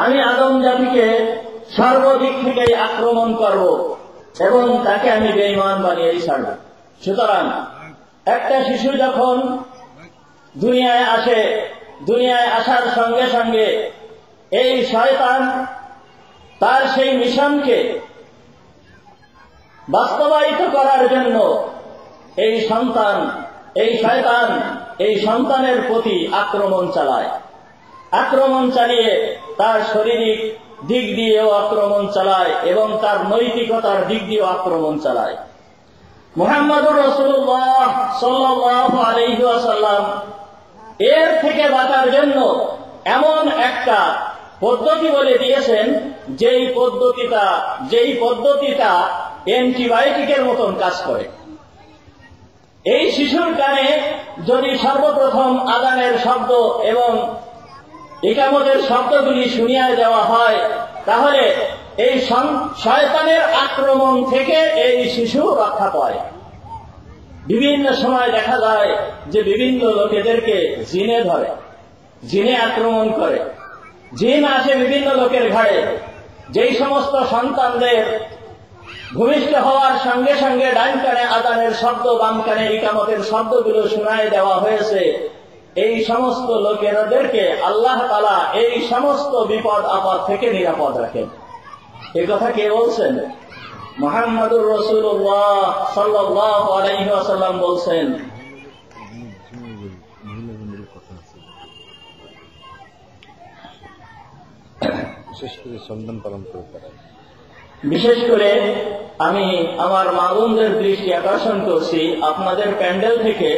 আমি আদম জাতিকে সর্বদিক থেকে আক্রমণ করব এবং তাকে আমি বেঈমান বানিয়ে ছাড়ব। সুতরাং একটা শিশু যখন দুনিয়ায় আসে, দুনিয়ায় আসার সঙ্গে সঙ্গে এই শয়তান তার সেই মিশনকে বাস্তবায়িত করার জন্য এই শয়তান এই সন্তানের প্রতি আক্রমণ চালায়। আক্রমণ চালিয়ে তার শারীরিক দিক দিয়েও আক্রমণ চালায় এবং তার নৈতিকতার দিক দিয়েও আক্রমণ চালায়। মুহাম্মদুর রাসূলুল্লাহ সাল্লাল্লাহু আলাইহি ওয়াসাল্লাম এর থেকে বাঁচার জন্য এমন একটা পদ্ধতি বলে দিয়েছেন যেই পদ্ধতিটা অ্যান্টিবায়োটিকের মতন কাজ করে। এই শিশুর কানে যদি সর্বপ্রথম আযানের শব্দ এবং ইকামতের শব্দগুলি শুনিয়ে দেওয়া হয়, তাহলে এই শয়তানের আক্রমণ থেকে এই শিশু রক্ষা পায়। বিভিন্ন সময় দেখা যায় যে বিভিন্ন লোকেদেরকে জিনে ধরে, জিনে আক্রমণ করে, জিন আসে বিভিন্ন লোকের ঘাড়ে। যেই সমস্ত সন্তানদের ভূমিষ্ঠ হওয়ার সঙ্গে সঙ্গে ডান কানে আযানের শব্দ, বাম কানে ইকামতের শব্দগুলো শোনায় দেওয়া হয়েছে, এই সমস্ত লোকেদেরকে আল্লাহ তাআলা এই সমস্ত বিপদ আপদ থেকে নিরাপদ রাখেন। এই কথা কে বলছেন? মুহাম্মদুর রাসূলুল্লাহ সাল্লাল্লাহু আলাইহি ওয়াসাল্লাম বলছেন। বিশেষ করে আমি আমার মা বোনদের দৃষ্টি আকর্ষণ করছি, আপনাদের প্যান্ডেল থেকে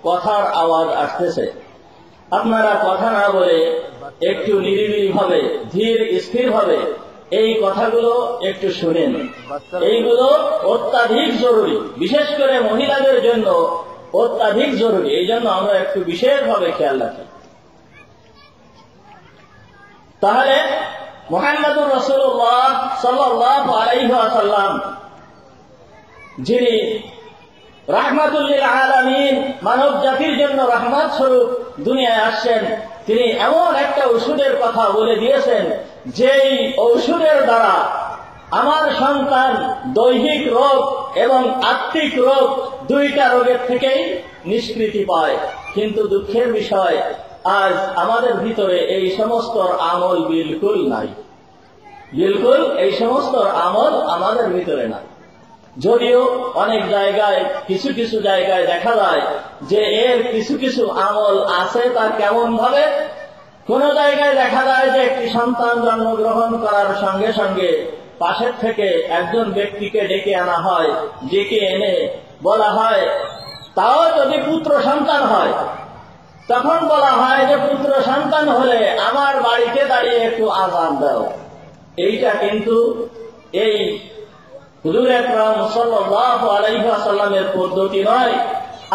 কথার আওয়াজ আসতেছে। আপনারা কথা না বলে একটু নিরিবিলি ভাবে, ধীর স্থির ভাবে এই কথাগুলো একটু শুনেন। এইগুলো অত্যাধিক জরুরি, বিশেষ করে মহিলাদের জন্য অত্যাধিক জরুরি। এই জন্য আমরা একটু বিশেষভাবে খেয়াল রাখি। তাহলে মুহাম্মদুর রাসূলুল্লাহ সাল্লাল্লাহু আলাইহি ওয়াসাল্লাম, যিনি রাহমাতুল লিল আলামিন, মানব জাতির জন্য রহমত স্বরূপ দুনিয়ায় আসছেন, তিনি এমন একটা ওষুধের কথা বলে দিয়েছেন যেই ঔষধের দ্বারা আমার সন্তান দৈহিক রোগ এবং আত্মিক রোগ দুইটা রোগের থেকেই নিষ্কৃতি পায়। কিন্তু দুঃখের বিষয়, আজ আমাদের ভিতরে এই সমস্ত আমল বিলকুল নাই। বিলকুল এই সমস্ত আমল আমাদের ভিতরে নাই। যদিও অনেক জায়গায়, কিছু কিছু জায়গায় দেখা যায় যে এর কিছু কিছু আমল আছে। তার কেমন ভাবে? কোন জায়গায় দেখা যায় যে একটি সন্তান জন্মগ্রহণ করার সঙ্গে সঙ্গে পাশের থেকে একজন ব্যক্তিকে ডেকে আনা হয়, ডেকে এনে বলা হয়, তাও যদি পুত্র সন্তান হয়, তখন বলা হয় যে পুত্র সন্তান হলে আমার বাড়িতে দাঁড়িয়ে একটু আযান দাও। এইটা কিন্তু এই হুজুর আকরাম সাল্লাল্লাহু আলাইহি ওয়াসাল্লামের পদ্ধতি নয়।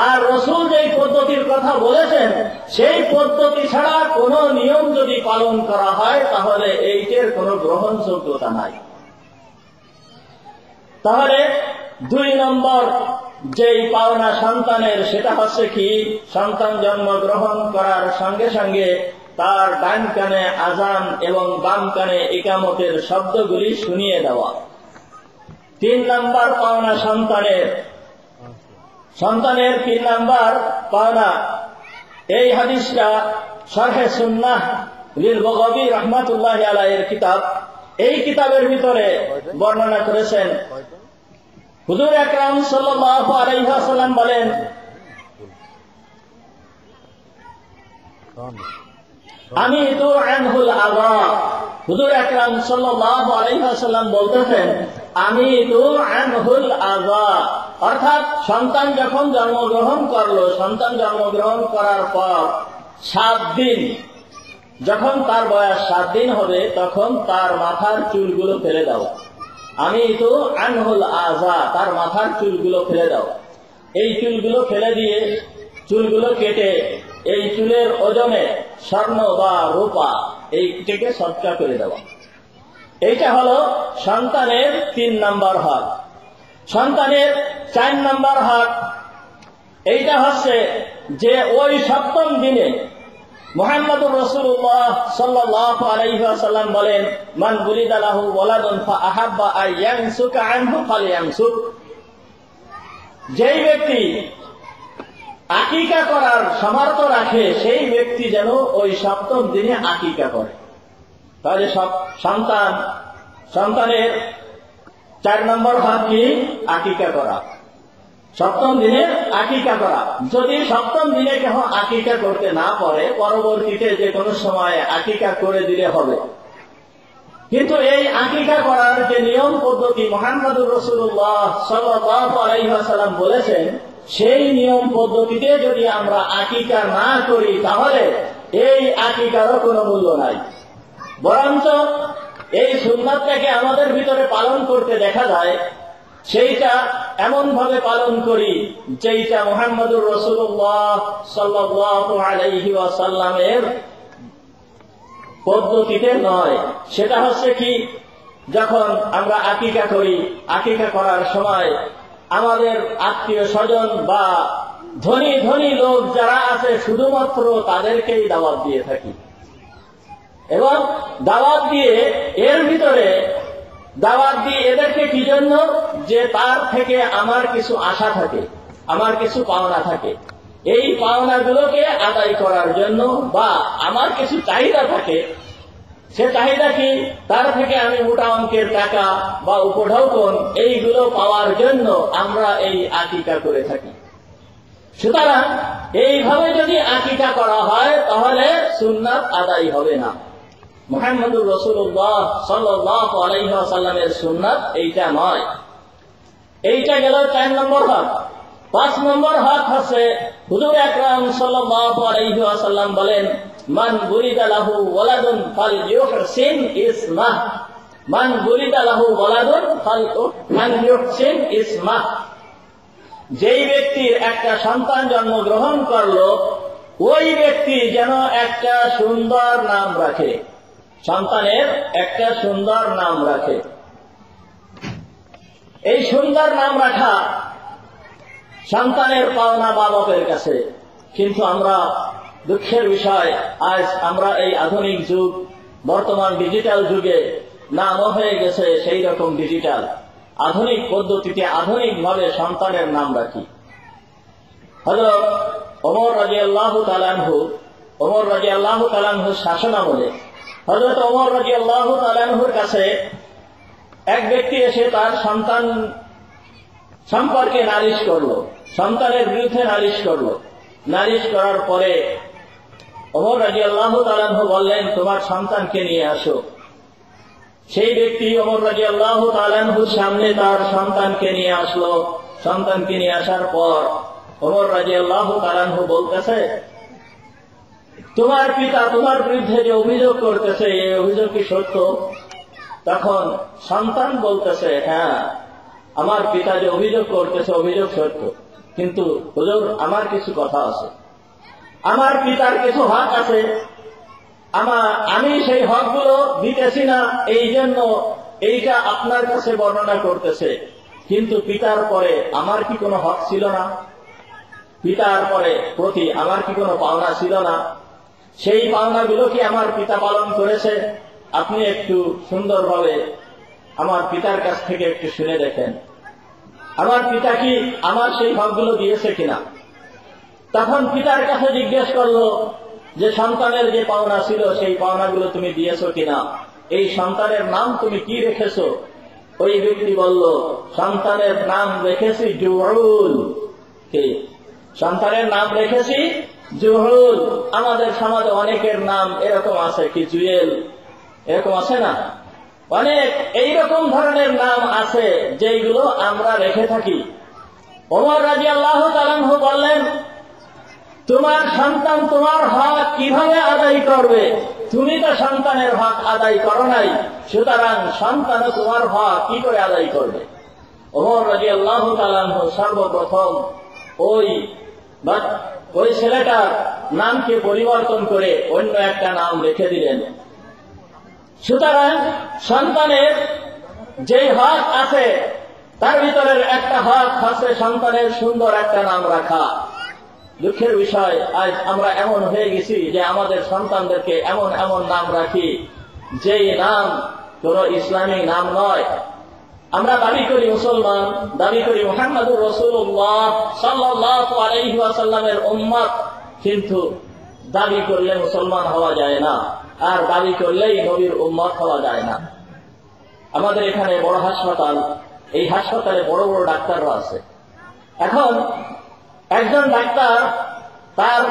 আর রাসূল যেই পদ্ধতির কথা বলেছেন, সেই পদ্ধতি ছাড়া কোন নিয়ম যদি পালন করা হয়, তাহলে এইটার কোনো গ্রহণযোগ্যতা নাই। তাহলে 2 নম্বর যেই পাওনা সন্তানের, সেটা হচ্ছে কি? সন্তান জন্মগ্রহণ করার সঙ্গে সঙ্গে তার ডান কানে আযান এবং বাম কানে ইকামতের শব্দগুলি শুনিয়ে দেওয়া। 3 নম্বর পাওনা সন্তানের 3 নম্বর পাওনা। এই হাদিসটা শরহে সুন্নাহ লিল বগাবী রাহমাতুল্লাহি আলাইহির কিতাব, এই কিতাবের ভিতরে বর্ণনা করেছেন। হুজুর আকরাম সাল্লাল্লাহু আলাইহি ওয়াসাল্লাম বলেন, আমিতু আনহুল আযা। হুজুর আকরাম সাল্লাল্লাহু আলাইহি ওয়াসাল্লাম বলতেছেন, আমিতু আনহুল আযা, অর্থাৎ সন্তান যখন জন্মগ্রহণ করলো, সন্তান জন্মগ্রহণ করার পর 7 দিন, যখন তার বয়স 7 দিন হবে, তখন তার মাথার চুলগুলো ফেলে দাও। আমিতু আনহুল আযা, তার মাথার চুলগুলো ফেলে দাও। এই চুলগুলো ফেলে দিয়ে, চুলগুলো কেটে এই চুলের ওজনে স্বর্ণ বা রূপা এইটাকে সৎকা করে দেওয়া। এইটা হলো সন্তানের 3 নম্বর হক। সন্তানের 4 নম্বর হক এইটা হচ্ছে যে ওই 7ম দিনে মুহাম্মদুর রাসূলুল্লাহ সাল্লাল্লাহু আলাইহি ওয়াসাল্লাম বলেন, মান বুলিদা লাহু ওয়ালাদুন ফাআহাব্বা আইয়ানসুকা আনহু ফালইয়ানসুক। যেই ব্যক্তি আকিকা করার সামর্থ্য রাখে সেই ব্যক্তি যেন ওই সপ্তম দিনে আকিকা করে। তাহলে সন্তানের 4 নম্বর হক কি? আকিকা করা। সপ্তম দিনে আকিকা করা। যদি সপ্তম দিনে কেহ আকিকা করতে না পারে, পরবর্তীতে যে কোনো সময় আকিকা করে দিলে হবে। কিন্তু এই আকিকা করার যে নিয়ম পদ্ধতি মুহাম্মদুর রাসূলুল্লাহ সাল্লাল্লাহু আলাইহি ওয়াসাল্লাম বলেছেন, সেই নিয়ম পদ্ধতিতে যদি আমরা আকিকা না করি তাহলে এই আকিকারও কোনো মূল্য নাই। বরঞ্চ এই সুন্নাতটাকে আমাদের ভিতরে পালন করতে দেখা যায়, সেইটা এমন ভাবে পালন করি যেইটা মুহাম্মদুর রাসূলুল্লাহ সাল্লাল্লাহু আলাইহি ওয়াসাল্লামের পদ্ধতিতে নয়। সেটা হচ্ছে কি, যখন আমরা আকিকা করি, আকিকা করার সময় আমাদের আত্মীয় স্বজন বা ধনী ধনী লোক যারা আছে শুধুমাত্র তাদেরকেই দাওয়াত দিয়ে থাকি। এবং দাওয়াত দিয়ে এর ভিতরে দাওয়াত দিয়ে এদেরকে কি জন্য? যে তার থেকে আমার কিছু আশা থাকে, আমার কিছু পাওনা থাকে, এই পাওনাগুলোকে আদায় করার জন্য, বা আমার কিছু চাহিদা থাকে, সে চাহিদা কি? তার থেকে আমি মোটা অঙ্কের টাকা বা উপঢৌকন এইগুলো পাওয়ার জন্য আমরা এই আকিকা করে থাকি। সুতরাং এইভাবে যদি আকিকা করা হয় তাহলে সুন্নাত আদায় হবে না। মুহাম্মদুর রাসূলুল্লাহ সাল্লাল্লাহু আলাইহি ওয়াসাল্লামের সুন্নাত এইটা নয়। এইটা গেল 4 নম্বর হক। 5 নম্বর হক হচ্ছে হুজুর আকরাম সাল্লাল্লাহু আলাইহি ওয়াসাল্লাম বলেন, মান বুলিদা লাহু ওয়ালাদুন ফালইউহসিন ইসমাহ। মান বুলিদা লাহু ওয়ালাদুন ফালইউহসিন ইসমাহ। যেই ব্যক্তির একটা সন্তান জন্মগ্রহণ করলো, ওই ব্যক্তি যেন একটা সুন্দর নাম রাখে, সন্তানের একটা সুন্দর নাম রাখে। এই সুন্দর নাম রাখা সন্তানের পাওনা মা বাপের কাছে। কিন্তু আমরা দুঃখের বিষয়, আজ আমরা এই আধুনিক যুগ, বর্তমান ডিজিটাল যুগে নামও হয়ে গেছে সেই রকম ডিজিটাল, আধুনিক পদ্ধতিতে আধুনিকভাবে সন্তানের নাম রাখি। হযরত ওমর রাদিয়াল্লাহু তাআলা আনহু শাসনামলে হযরত ওমর রাদিয়াল্লাহু তাআলা আনহুর কাছে এক ব্যক্তি এসে তার সন্তান সম্পর্কে নালিশ করলো, সন্তানের বিরুদ্ধে নালিশ করলো। নালিশ করার পরে ওমর রাদিয়াল্লাহু তাআলা আনহু বললেন, তোমার সন্তানকে নিয়ে আসো। সেই ব্যক্তি ওমর রাদিয়াল্লাহু তাআলা আনহুর সামনে তার সন্তানকে নিয়ে আসলো। সন্তানকে নিয়ে আসার পর ওমর রাদিয়াল্লাহু তাআলা আনহু বলতেছে, তোমার পিতা তোমার বিরুদ্ধে যে অভিযোগ করতেছে, এই অভিযোগ কি সত্য? তখন সন্তান বলতেছে, হ্যাঁ, আমার পিতা যে অভিযোগ করতেছে অভিযোগ সত্য, কিন্তু হুজুর আমার কিছু কথা আছে, আমার পিতার কিছু হক আছে, আমি সেই হকগুলো দিতেছি না, এই জন্য এইটা আপনার কাছে বর্ণনা করতেছে। কিন্তু পিতার পরে আমার কি কোনো হক ছিল না? পিতার পরে প্রতি আমার কি কোনো পাওনা ছিল না? সেই পাওনাগুলো কি আমার পিতা পালন করেছে? আপনি একটু সুন্দরভাবে আমার পিতার কাছ থেকে একটু শুনে দেখেন, আমার পিতা কি আমার সেই হকগুলো দিয়েছে কিনা। তখন পিতার কাছে জিজ্ঞেস করলো যে সন্তানের যে পাওনা ছিল সেই পাওনাগুলো তুমি দিয়েছো কিনা, এই সন্তানের নাম তুমি কি রেখেছো? ওই ব্যক্তি বলল, সন্তানের নাম রেখেছি জুহুল। সন্তানের নাম রেখেছি জুহুল। আমাদের সমাজে অনেকের নাম এরকম আছে, কি জুয়েল, এরকম আছে না? অনেক এইরকম ধরনের নাম আছে যেগুলো আমরা রেখে থাকি। ওমর রাদিয়াল্লাহু তাআলা আনহু বললেন, তোমার সন্তান তোমার হক কিভাবে আদায় করবে? তুমি তো সন্তানের হক আদায় করো নাই, সুতরাং সন্তানও তোমার হক কি করে আদায় করবে? ওমর রাদিয়াল্লাহু তাআলা আনহু সর্বপ্রথম ওই ছেলেটার নামকে পরিবর্তন করে অন্য একটা নাম রেখে দিলেন। সুতরাং সন্তানের যে হক আছে তার ভিতরের একটা হক আছে সন্তানের সুন্দর একটা নাম রাখা। দুঃখের বিষয় আজ আমরা এমন হয়ে গেছি যে আমাদের সন্তানদেরকে এমন এমন নাম রাখি যেই নাম কোন ইসলামিক নাম নয়। আমরা দাবি করি মুসলমান, দাবি করি মুহাম্মদুর রাসূলুল্লাহ সাল্লাল্লাহু আলাইহি ওয়াসাল্লামের উম্মত, কিন্তু দাবি করলে মুসলমান হওয়া যায় না, আর দাবি করলেই নবীর উম্মত হওয়া যায় না। আমাদের এখানে বড় হাসপাতাল, এই হাসপাতালে বড় বড় ডাক্তাররা আছে। এখন একজন ডাক্তার, তার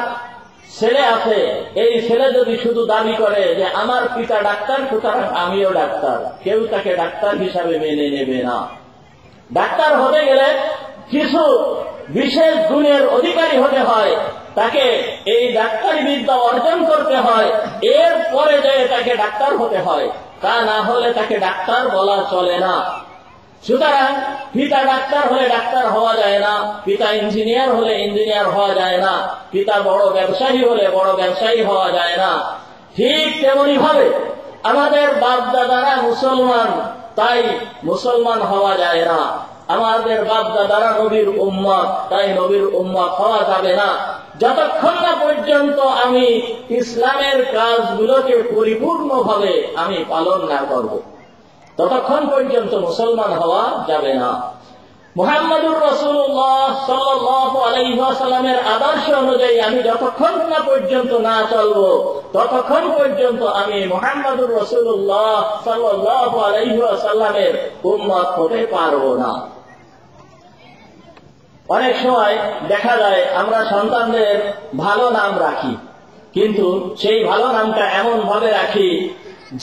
ছেলে আছে, এই ছেলে যদি শুধু দাবি করে যে আমার পিতা ডাক্তার সুতরাং আমিও ডাক্তার, কেউ তাকে ডাক্তার হিসাবে মেনে নেবে না। ডাক্তার হতে গেলে কিছু বিশেষ গুণের অধিকারী হতে হয়, তাকে এই ডাক্তারি বিদ্যা অর্জন করতে হয়, এরপরে যে তাকে ডাক্তার হতে হয়, তা না হলে তাকে ডাক্তার বলা চলে না। সুতরাং পিতা ডাক্তার হলে ডাক্তার হওয়া যায় না, পিতা ইঞ্জিনিয়ার হলে ইঞ্জিনিয়ার হওয়া যায় না, পিতা বড় ব্যবসায়ী হলে বড় ব্যবসায়ী হওয়া যায় না। ঠিক তেমনি ভাবে আমাদের বাপ দাদারা মুসলমান, তাই মুসলমান হওয়া যায় না। আমাদের বাপ দাদারা নবীর উম্মত, তাই নবীর উম্মত হওয়া যাবে না যতক্ষণ না পর্যন্ত আমি ইসলামের কাজগুলোকে পরিপূর্ণভাবে আমি পালন না করব, ততক্ষণ পর্যন্ত মুসলমান হওয়া যাবে না। মুহাম্মদুর রাসূলুল্লাহ সাল্লাল্লাহু আলাইহি ওয়াসাল্লামের আদর্শ অনুযায়ী আমি যতক্ষণ না পর্যন্ত না চলব, ততক্ষণ পর্যন্ত আমি মুহাম্মদুর রাসূলুল্লাহ সাল্লাল্লাহু আলাইহি ওয়াসাল্লামের উম্মত হতে পারব না। অনেক সময় দেখা যায় আমরা সন্তানদের ভালো নাম রাখি, কিন্তু সেই ভালো নামটা এমন ভাবে রাখি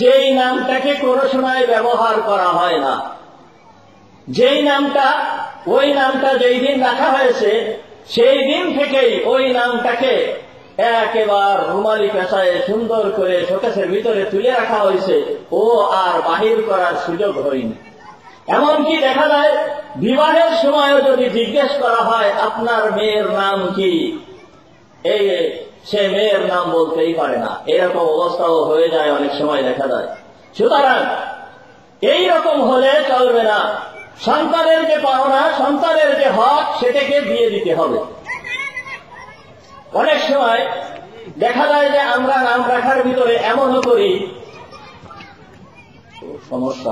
যেই নামটাকে কোনো সময় ব্যবহার করা হয় না। যেই নামটা, ওই নামটা যেই দিন রাখা হয়েছে সেই দিন থেকেই ওই নামটাকে একেবারে রুমালি পেঁচায় সুন্দর করে শোকেসের ভিতরে তুলে রাখা হয়েছে, ও আর বাহির করার সুযোগ হয়নি। এমনকি দেখা যায় বিবাহের সময়ও যদি জিজ্ঞেস করা হয় আপনার মেয়ের নাম কি, এই সে মেয়ের নাম বলতেই পারে না, এরকম অবস্থাও হয়ে যায়, অনেক সময় দেখা যায়। সুতরাং এইরকম হলে চলবে না। সন্তানের যে পাওনা, সন্তানের যে হক, সেটাকে দিয়ে দিতে হবে। অনেক সময় দেখা যায় যে আমরা নাম রাখার ভিতরে এমনও করি, সমস্যা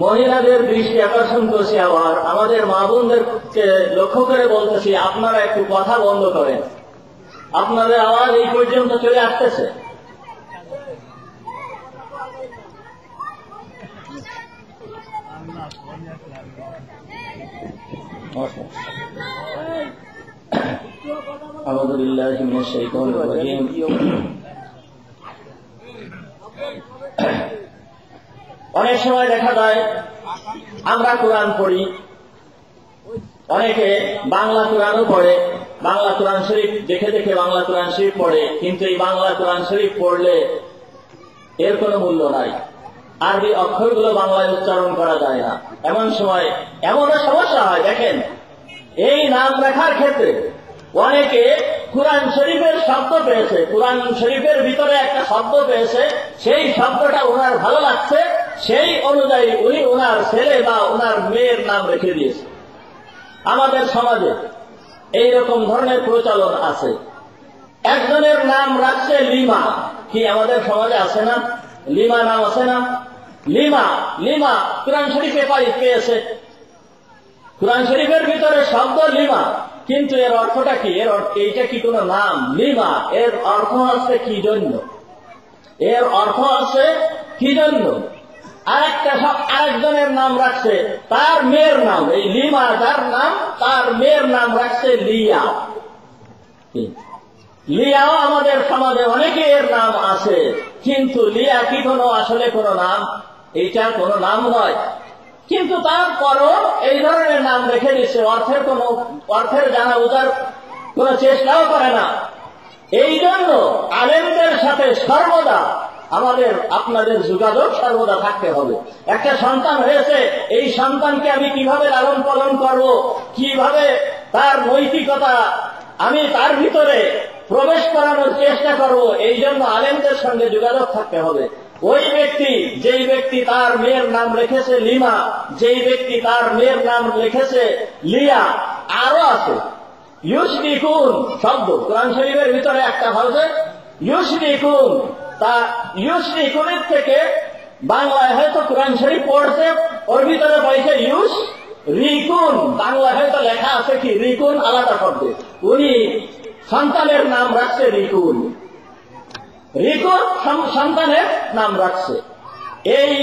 মহিলাদের দৃষ্টি আকর্ষণ করছি, আবার আমাদের মা বোনদেরকে লক্ষ্য করে বলতেছি আপনারা একটু কথা বন্ধ করেন, আপনাদের আওয়াজ এই পর্যন্ত চলে আসতেছে। আউযু বিল্লাহি মিনাশ শাইতানির রাজীম। অনেক সময় দেখা যায় আমরা কোরআন পড়ি, অনেকে বাংলা কোরআনও পড়ে, বাংলা কোরআন শরীফ দেখে দেখে বাংলা কোরআন শরীফ পড়ে, কিন্তু এই বাংলা কোরআন শরীফ পড়লে এর কোনো মূল্য নাই, আরবি অক্ষরগুলো বাংলায় উচ্চারণ করা যায় না। এমন সময় এমনও সমস্যা হয়, দেখেন এই নাম রাখার ক্ষেত্রে অনেকে কুরআন শরীফের শব্দ পেয়েছে, কুরআন শরীফের ভিতরে একটা শব্দ পেয়েছে, সেই শব্দটা ওনার ভালো লাগছে, সেই অনুযায়ী উনি ওনার ছেলে বা ওনার মেয়ের নাম রেখে দিয়েছে। আমাদের সমাজে এইরকম ধরনের প্রচলন আছে। একজনের নাম রাখছে লিমা, কি আমাদের সমাজে আছে না? লিমা নাম আছে না? লিমা, লিমা কুরআন শরীফে পেয়েছে, কুরআন শরীফের ভিতরে শব্দ লিমা, কিন্তু এর অর্থটা কি? এইটা কি কোন নাম? লিমা এর অর্থ আছে কি জন্য? এর অর্থ আছে কি জন্য? আরেকজনের নাম রাখছে তার মেয়ের নাম, এই লিমা যার নাম, তার মেয়ের নাম রাখছে লিয়া। লিয়াও আমাদের সমাজে অনেকের নাম আছে, কিন্তু লিয়া কি কোনো আসলে কোনো নাম? এইটা কোনো নাম নয়, কিন্তু তারপরও এই ধরনের নাম রেখে দিচ্ছে, অর্থের জানা বোঝার কোন চেষ্টাও করে না। এই জন্য আলেমদের সাথে সর্বদা আপনাদের যোগাযোগ সর্বদা থাকতে হবে। একটা সন্তান হয়েছে, এই সন্তানকে আমি কিভাবে লালন পালন করব, কিভাবে তার নৈতিকতা আমি তার ভিতরে প্রবেশ করানোর চেষ্টা করব, এই জন্য আলেমদের সঙ্গে যোগাযোগ থাকতে হবে। ওই ব্যক্তি যেই ব্যক্তি তার মেয়ের নাম রেখেছে লিমা, যেই ব্যক্তি তার মেয়ের নাম রেখেছে লিয়া, আরো আছে ইউশরিকুন শব্দ কোরআন শরীফের ভিতরে একটা হচ্ছে ইউশরিকুন। তা ইউশরিকুনের থেকে বাংলায় হয়তো কোরআন শরীফ পড়ছে, ওর ভিতরে পাইছে ইউশ রিকুন, বাংলায় হয়তো লেখা আছে কি রিকুন আলাদা শব্দ। উনি সন্তানের নাম রাখছে রিকুন, রিকুন সন্তানের নাম রাখছে। এই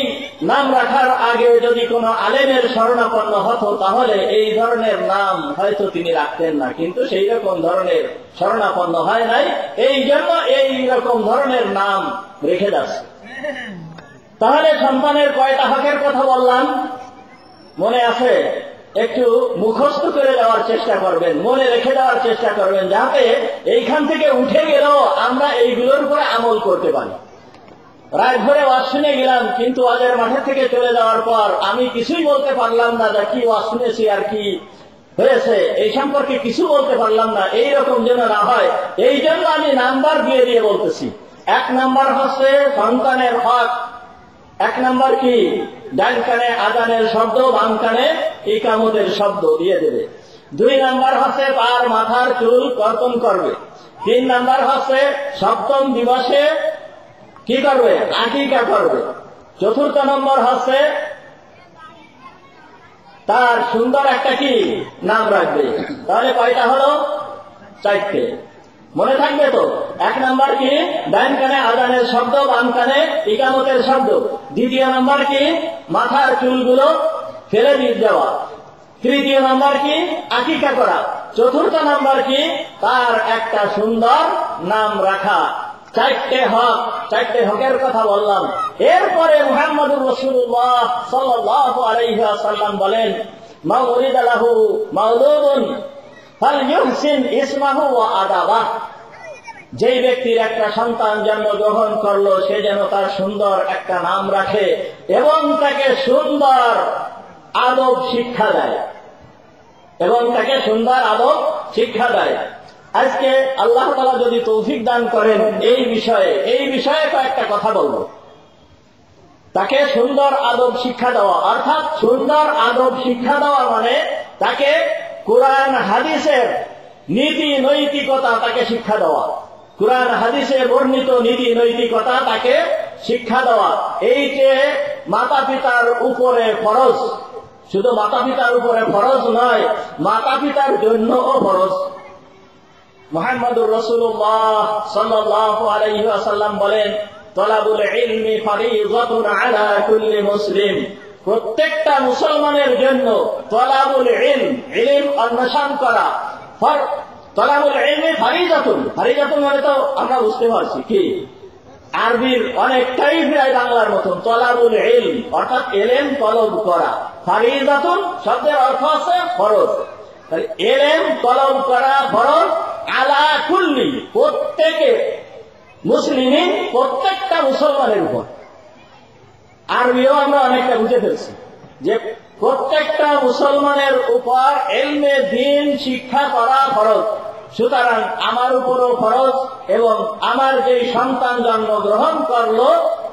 নাম রাখার আগে যদি কোনো আলেমের শরণাপন্ন হতো তাহলে এই ধরনের নাম হয়তো তিনি রাখতেন না, কিন্তু সেই রকম ধরনের শরণাপন্ন হয় নাই, এই জন্য এই রকম ধরনের নাম রেখে যাচ্ছে। তাহলে সন্তানের কয়টা হকের কথা বললাম মনে আছে? একটু মুখস্থ করে দেওয়ার চেষ্টা করবেন, মনে রেখে দেওয়ার চেষ্টা করবেন, যাতে এইখান থেকে উঠে গেলেও আমরা এইগুলোর উপরে আমল করতে পারি। রাত ভরে ওয়াজ শুনে গেলাম, কিন্তু ওয়াজের মাঠে থেকে চলে যাওয়ার পর আমি কিছুই বলতে পারলাম না যে কি ওয়াজ শুনেছি আর কি হয়েছে এই সম্পর্কে কিছু বলতে পারলাম না, এইরকম যেন না হয়। এই জন্য আমি নাম্বার দিয়ে দিয়ে বলতেছি। 1 নাম্বার হচ্ছে সন্তানের হক। 1 নাম্বার কি? ডান কানে আজানের শব্দ, বাম কানে ইকামতের শব্দ দিয়ে দেবে। 2 নাম্বার হচ্ছে তার মাথার চুল কর্তন করবে। 3 নাম্বার হচ্ছে সপ্তম দিবসে কি করবে? আকিকা করবে। 4 নম্বর হচ্ছে তার সুন্দর একটা কি নাম রাখবে। তাহলে কয়টা হলো? 4টে। মনে থাকবে তো? 1 নাম্বার কি? ডান কানে আজানের শব্দ, বাম কানে ইকামতের শব্দ। 2 নাম্বার কি? মাথার চুলগুলো ফেলে দিয়ে দেওয়া। 3 নাম্বার কি? আকিকা করা। 4 নাম্বার কি? তার একটা সুন্দর নাম রাখা। 4টে হক, 4টে হকের কথা বললাম। এরপরে মুহাম্মদুর রাসূলুল্লাহ সাল্লাল্লাহু আলাইহি ওয়াসাল্লাম বলেন, মা উরিদা লাহু মাউলুদুন ফালইউহসিন ইসমাহু ওয়া আদাবাহ। যেই ব্যক্তির একটা সন্তান জন্মগ্রহণ করলো সে যেন তার সুন্দর একটা নাম রাখে এবং তাকে সুন্দর আদব শিক্ষা দেয়, এবং তাকে সুন্দর আদব শিক্ষা দেয়। আজকে আল্লাহ তাআলা যদি তৌফিক দান করেন এই বিষয়ে কয়েকটা কথা বলবো। তাকে সুন্দর আদব শিক্ষা দেওয়া, অর্থাৎ সুন্দর আদব শিক্ষা দেওয়া মানে তাকে কুরআন হাদিসের নীতি নৈতিকতা তাকে শিক্ষা দেওয়া, কুরআন হাদিসে বর্ণিত নীতি নৈতিকতা তাকে শিক্ষা দেওয়া। এই যে মাতা পিতার উপরে ফরজ, শুধু মাতা পিতার উপরে ফরজ নয়, মাতা পিতার জন্যও ফরজ। মুহাম্মদুর রাসূলুল্লাহ সাল্লাল্লাহু আলাইহি ওয়াসাল্লাম বলেন, তলাবুল ইলমি ফরিযাতুন আলা কুল্লি মুসলিম। প্রত্যেকটা মুসলমানের জন্য তলাবুল ইলম অন্বেষণ করা, তলাবুল ইলমি ফরিযাতুন, ফরিযাতুন মানে তো আমরা বুঝতে পারছি কি আরবির অনেকটাই প্রায় বাংলার মতন। তলাবুল ইলম অর্থাৎ ইলম তলব করা, ফরিযাতুন শব্দের অর্থ আছে ফরজ। ইলম তলব করা ফরজ আলা কুল্লি, প্রত্যেকে মুসলিমিন, প্রত্যেকটা মুসলমানের উপর। আরবিও আমরা অনেকটা বুঝে ফেলছি যে প্রত্যেকটা মুসলমানের উপর ইলমে দ্বীন শিক্ষা করা ফরজ। সুতরাং আমার উপরও ফরজ এবং আমার যে সন্তান জন্মগ্রহণ করলো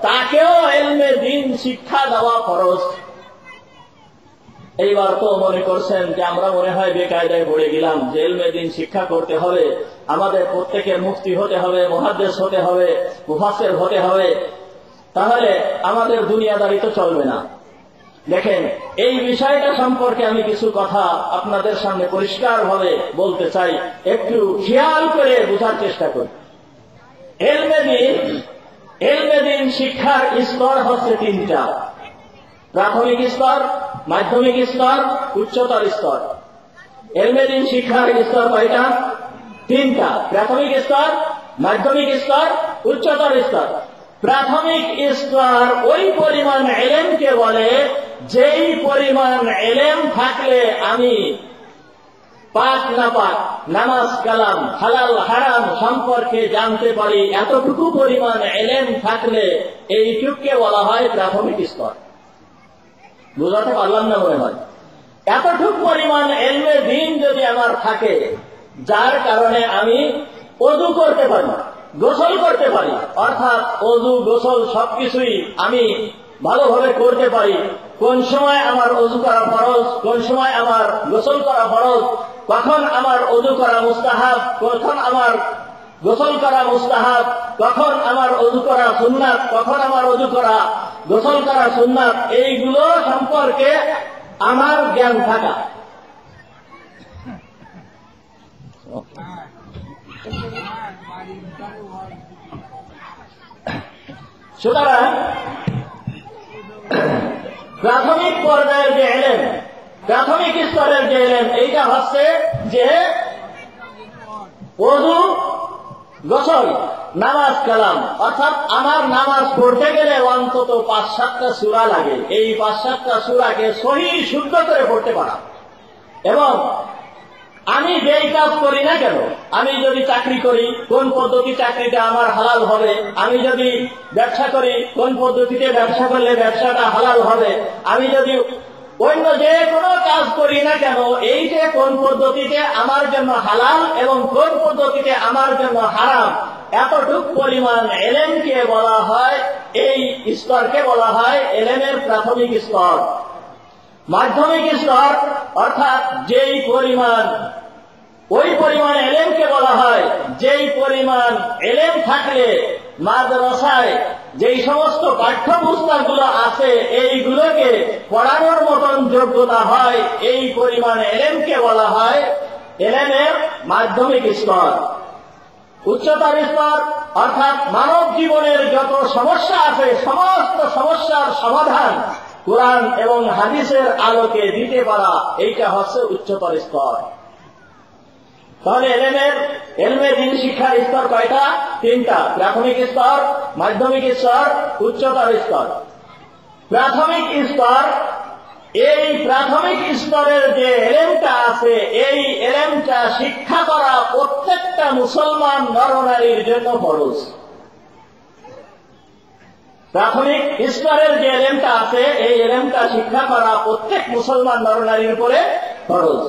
তাকেও ইলমে দ্বীন শিক্ষা দেওয়া ফরজ। এইবার তো মনে করছেন যে আমরা মনে হয় বেকায়দায় পড়ে গেলাম যে ইলমে দ্বীন শিক্ষা করতে হবে, আমাদের প্রত্যেকের মুফতি হতে হবে, মুহাদ্দিস হতে হবে, মুফাসসির হতে হবে, তাহলে আমাদের দুনিয়াদারি তো চলবে না। দেখেন, এই বিষয়টা সম্পর্কে আমি কিছু কথা আপনাদের সামনে পরিষ্কারভাবে বলতে চাই, একটু খেয়াল করে বোঝার চেষ্টা করি। ইলমে দ্বীন শিক্ষার স্তর হচ্ছে 3টা: প্রাথমিক স্তর, মাধ্যমিক স্তর, উচ্চতর স্তর। ইলমে দ্বীন শিক্ষার স্তর কয়টা? 3টা: প্রাথমিক স্তর, মাধ্যমিক স্তর, উচ্চতর স্তর। প্রাথমিক স্তর ওই পরিমাণ ইলমকে বলে যেই পরিমাণ ইলম থাকলে আমি পাক না পাক, নামাজ কালাম, হালাল হারাম সম্পর্কে জানতে পারি, এতটুকু পরিমাণ ইলম থাকলে এইটুকুকে বলা হয় প্রাথমিক স্তর। বুঝাতে পারলাম না মনে হয়? এতটুকু পরিমাণ ইলমে দ্বীন যদি আমার থাকে, যার কারণে আমি ওযু করতে পারি, গোসল করতে পারি, অর্থাৎ ওযু গোসল সবকিছুই আমি ভালোভাবে করতে পারি। কোন সময় আমার ওযু করা ফরজ, কোন সময় আমার গোসল করা ফরজ, কখন আমার ওযু করা মুস্তাহাব, কখন আমার গোসল করা মুস্তাহাব, কখন আমার ওযু করা সুন্নাত, কখন আমার ওযু করা গোসল করা সুন্নাত, এইগুলো সম্পর্কে আমার জ্ঞান থাকা। সুতরাং প্রাথমিক পর্যায়ের যে এলেম, প্রাথমিক স্তরের যে এলেম, এইটা হচ্ছে যে ওযু, গোসল, নামাজ কালাম, অর্থাৎ আমার নামাজ পড়তে গেলে অন্তত 5-7টা সূরা লাগে। এই 5-7টা সূরাকে সহি শুদ্ধ করে পড়তে পারা। এবং আমি যেই কাজ করি না কেন, আমি যদি চাকরি করি কোন পদ্ধতি চাকরিটা আমার হালাল হবে, আমি যদি ব্যবসা করি কোন পদ্ধতিতে ব্যবসা করলে ব্যবসাটা হালাল হবে, আমি যদি অন্য যে কোনো কাজ করি না কেন, এই যে কোন পদ্ধতিতে আমার জন্য হালাল এবং কোন পদ্ধতিতে আমার জন্য হারাম, এতটুক পরিমাণ এলেমকে বলা হয়, এই স্তরকে বলা হয় এলেমের প্রাথমিক স্তর। মাধ্যমিক স্তর অর্থাৎ যেই পরিমাণ, ওই পরিমাণ এলেমকে বলা হয় যেই পরিমাণ এলেম থাকলে মাদ্রাসায় যেই সমস্ত পাঠ্যপুস্তকগুলো আছে এইগুলোকে পড়ানোর মতন যোগ্যতা হয়, এই পরিমাণ এলেমকে বলা হয় এলেমের মাধ্যমিক স্তর। উচ্চতর স্তর অর্থাৎ মানব জীবনের যত সমস্যা আছে সমস্ত সমস্যার সমাধান কোরআন এবং হাদিসের আলোকে দিতে পারা, এইটা হচ্ছে উচ্চতর স্তর। তাহলে এলমে দিন শিক্ষার স্তর কয়টা? 3টা। প্রাথমিক স্তর, মাধ্যমিক স্তর, উচ্চতর স্তর। প্রাথমিক স্তর, এই প্রাথমিক স্তরের যে এলেমটা আছে, এই এলেমটা শিক্ষা করা প্রত্যেকটা মুসলমান নরনারীর জন্য ফরজ। প্রাথমিক স্তরের যে এলেমটা আছে, এই এলেমটা শিক্ষা করা প্রত্যেক মুসলমান নরনারীর উপরে ফরজ।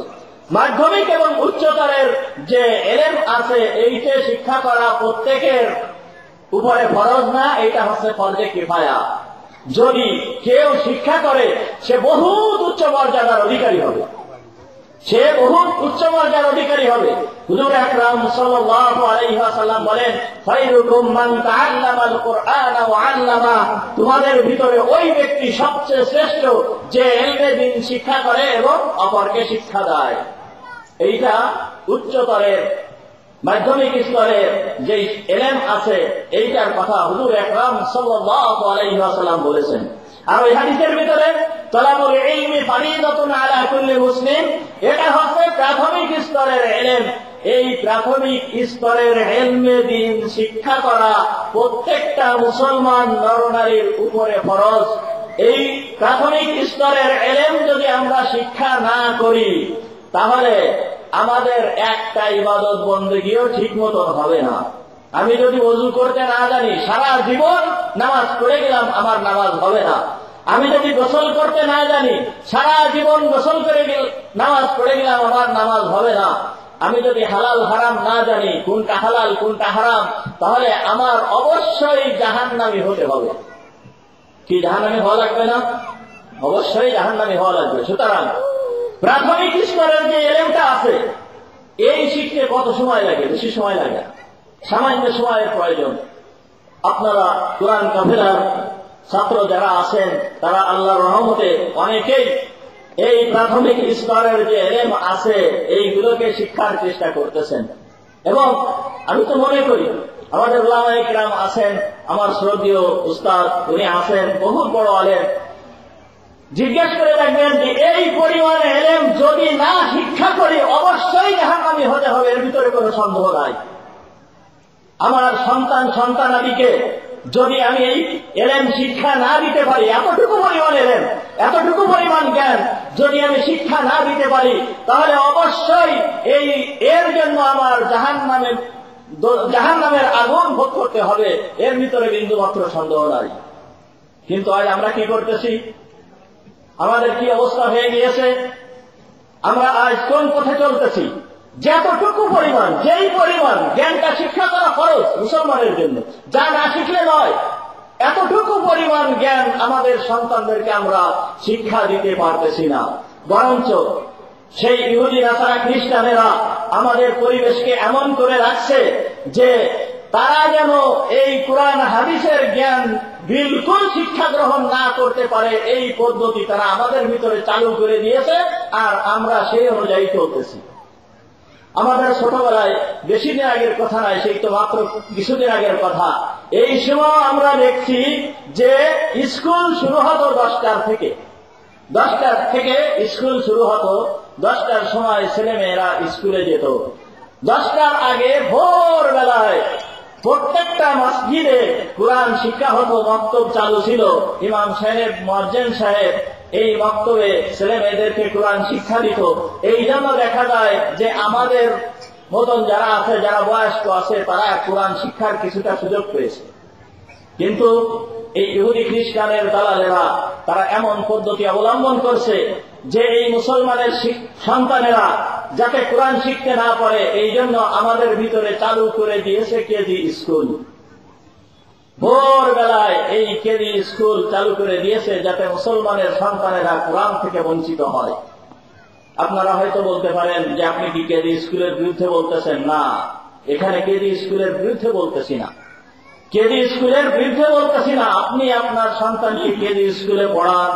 মাধ্যমিক এবং উচ্চতরের যে এলেম আছে, এইটা শিক্ষা করা প্রত্যেকের উপরে ফরজ না, এইটা হচ্ছে ফরজে কিফায়া। যদি কেউ শিক্ষা করে সে বহুত উচ্চ মর্যাদার অধিকারী হবে, সে বহুত উচ্চ মর্যাদার অধিকারী হবে। হুজুর আকরাম সাল্লাল্লাহু আলাইহি ওয়াসাল্লাম বলেন, খায়রুকুম মান তাআল্লামাল কুরআন ওয়া আল্লামা, তোমাদের ভিতরে ওই ব্যক্তি সবচেয়ে শ্রেষ্ঠ যে ইলমে দ্বীন শিক্ষা করে এবং অপরকে শিক্ষা দেয়। এইটা উচ্চতরের মাধ্যমিক স্তরের যে এলেম আছে, এইটার কথা হুজুর আকরাম সাল্লাল্লাহু আলাইহি ওয়াসাল্লাম বলেছেন। আর ওই হাদিসের ভিতরে তলাবুল ইলমি ফারিদাতুন আলা কুল্লি মুসলিম, এটা হচ্ছে প্রাথমিক স্তরের এলেম। এই প্রাথমিক স্তরের ইলমে দ্বীন শিক্ষা করা প্রত্যেকটা মুসলমান নরনারীর উপরে ফরজ। এই প্রাথমিক স্তরের এলেম যদি আমরা শিক্ষা না করি, তাহলে আমাদের একটা ইবাদত বন্দেগীও ঠিক মতন হবে না। আমি যদি ওযু করতে না জানি, সারা জীবন নামাজ পড়ে গেলাম, আমার নামাজ হবে না। আমি যদি গোসল করতে না জানি, সারা জীবন গোসল করে নামাজ পড়ে গেলাম, আমার নামাজ হবে না। আমি যদি হালাল হারাম না জানি, কোনটা হালাল কোনটা হারাম, তাহলে আমার অবশ্যই জাহান্নামী হতে হবে। কি জাহান্নামী হওয়া লাগবে না? অবশ্যই জাহান্নামী হওয়া লাগবে। সুতরাং প্রাথমিক স্তরের যে এলেমটা আছে, এই শিখতে কত সময় লাগে? বেশি সময় লাগে না, সামান্য সময়ের প্রয়োজন। আপনারা কোরআন কাফেলার ছাত্র যারা আছেন, তারা আল্লাহর রহমতে অনেকেই এই প্রাথমিক স্তরের যে এলেম আছে এইগুলোকে শিক্ষার চেষ্টা করতেছেন। এবং আমি তো মনে করি আমাদের উলামায়ে কিরাম আছেন, আমার শ্রদ্ধেয় উস্তাদ উনি আছেন, বহুত বড় আলেম। জিজ্ঞেস করে দেখবেন যে এই পরিমাণ এলেম যদি না শিক্ষা করি অবশ্যই জাহান্নামী হতে হবে, এর ভিতরে কোনো সন্দেহ নাই। আমার সন্তানাদিকে যদি আমি এই এলেম শিক্ষা না দিতে পারি, এতটুকু পরিমাণ এলেম, এতটুকু পরিমাণ জ্ঞান যদি আমি শিক্ষা না দিতে পারি, তাহলে অবশ্যই এর জন্য আমার জাহান্নামের আগুন ভোগ করতে হবে, এর ভিতরে বিন্দুমাত্র সন্দেহ নাই। কিন্তু আজ আমরা কি করতেছি? আমাদের কি অবস্থা হয়ে গিয়েছে? আমরা আজ কোন পথে চলতেছি? যতটুকু পরিমাণ, যেই পরিমাণ জ্ঞানটা শিক্ষা করা খরচ মুসলমানের জন্য, যা না শিখলে নয়, এতটুকু পরিমাণ জ্ঞান আমাদের সন্তানদেরকে আমরা শিক্ষা দিতে পারতেছি না। বরঞ্চ সেই ইহুদি নাসারা খ্রিস্টানেরা আমাদের পরিবেশকে এমন করে রাখছে যে তারা যেন এই কোরআন হাদিসের জ্ঞান বিলকুল শিক্ষা গ্রহণ না করতে পারে, এই পদ্ধতি তারা আমাদের ভিতরে চালু করে দিয়েছে, আর আমরা সেই অনুযায়ী চলতেছি। আমাদের ছোটবেলায়, বেশি দিন আগের কথা নয়, সেই তো মাত্র কিছুদিন আগের কথা, এই সময় আমরা দেখছি যে স্কুল শুরু হতো 10টার থেকে। 10টার থেকে স্কুল শুরু হতো, 10টার সময় ছেলে মেয়েরা স্কুলে যেত। 10টার আগে ভোরবেলায় প্রত্যেকটা মসজিদে কোরআন শিক্ষা হতো, মক্তব চালু ছিল। ইমাম সাহেব, মুয়াজ্জিন সাহেব এই মক্তবে ছেলে মেয়েদেরকে কোরআন শিক্ষা দিত। এই জন্য দেখা যায় যে আমাদের মতন যারা আছে, যারা বয়স্ক আছে, তারা কোরআন শিক্ষার কিছুটা সুযোগ পেয়েছে। কিন্তু এই ইহুদি খ্রিস্টানের দালালেরা তারা এমন পদ্ধতি অবলম্বন করছে যে এই মুসলমানের সন্তানেরা যাতে কোরআন শিখতে না পারে, এই জন্য আমাদের ভিতরে চালু করে দিয়েছে কেজি স্কুল। ভোরবেলায় এই কেজি স্কুল চালু করে দিয়েছে যাতে মুসলমানের সন্তানেরা কোরআন থেকে বঞ্চিত হয়। আপনারা হয়তো বলতে পারেন যে আপনি কি কেজি স্কুলের বিরুদ্ধে বলতেছেন? না, এখানে কেজি স্কুলের বিরুদ্ধে বলতেছি না, কেজি স্কুলের বিরুদ্ধে বলতেছি না। আপনি আপনার সন্তানকে কেজি স্কুলে পড়ান,